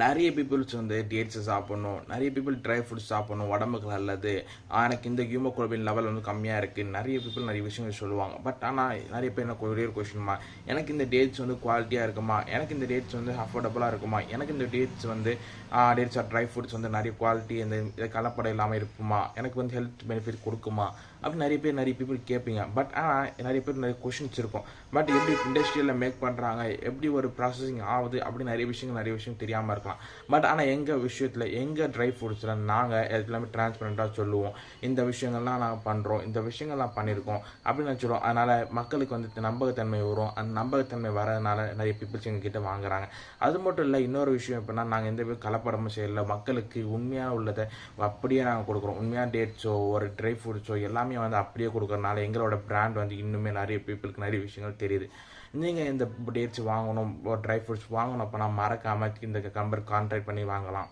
நிறைய பீப்புள்ஸ் வந்து டேட்ஸ் சாப்பிடணும், நிறைய பீப்புள் ட்ரை ஃப்ரூட்ஸ் சாப்பிடணும், உடம்புக்கு நல்லது, எனக்கு இந்த ஹீமோகுளோபின் லெவல் வந்து கம்மியாக இருக்குது, நிறைய பீப்புள் நிறைய விஷயங்கள் சொல்லுவாங்க. பட் ஆனால் நிறைய பேர் எனக்கு ஒரே ஒரு கொஷின்மா, எனக்கு இந்த டேட்ஸ் வந்து குவாலிட்டியாக இருக்குமா, எனக்கு இந்த டேட்ஸ் வந்து அஃபோர்டபுளாக இருக்குமா, எனக்கு இந்த டேட்ஸ் வந்து டேட்ஸ் ஆர் ட்ரை ஃப்ரூட்ஸ் வந்து நிறைய குவாலிட்டி இந்த கலப்படம் இல்லாமல் இருக்குமா, எனக்கு வந்து ஹெல்த் பெனிஃபிட் கொடுக்குமா அப்படின்னு நிறைய பீப்புள் கேட்பீங்க. பட் ஆனால் நிறைய பேர் நிறைய கொஷின்ஸ் இருக்கும். பட் எப்படி இண்டஸ்ட்ரியில் மேக் பண்ணுறாங்க, எப்படி ஒரு ப்ராசஸிங் ஆகுது அப்படி நிறைய விஷயம் தெரியாமல் இருக்கலாம். பட் ஆனால் எங்கள் விஷயத்தில் எங்கள் ட்ரை ஃப்ரூட்ஸில் நாங்கள் எல்லாமே டிரான்ஸ்பரண்ட்டாக சொல்லுவோம், இந்த விஷயங்கள்லாம் நாங்கள் பண்ணுறோம், இந்த விஷயங்கள்லாம் பண்ணியிருக்கோம் அப்படின்னு சொல்லுவோம். அதனால் மக்களுக்கு வந்து நம்பகத்தன்மை வரும். அந்த நம்பகத்தன்மை வரதுனால நிறைய பீப்புள்ஸ் எங்ககிட்ட வாங்குறாங்க. அது மட்டும் இல்லை, இன்னொரு விஷயம் எப்படின்னா, நாங்கள் எந்த பேர் கலப்படமும் செய்யலை, மக்களுக்கு உண்மையாக உள்ளதை அப்படியே நாங்கள் கொடுக்குறோம். உண்மையாக டேட்ஸோ ஒரு ட்ரை ஃப்ரூட்ஸோ எல்லாமே வந்து அப்படியே கொடுக்குறதுனால எங்களோட பிராண்ட் வந்து இன்னுமே நிறைய பீப்புளுக்கு நிறைய விஷயங்கள் தெரியுது. நீங்கள் இந்த டேட்ஸ் வாங்கணும், ட்ரை ஃப்ரூட்ஸ் வாங்கணும் அப்படின்னா மறக்காமல் இந்த நம்பர் கான்டாக்ட் பண்ணி வாங்கலாம்.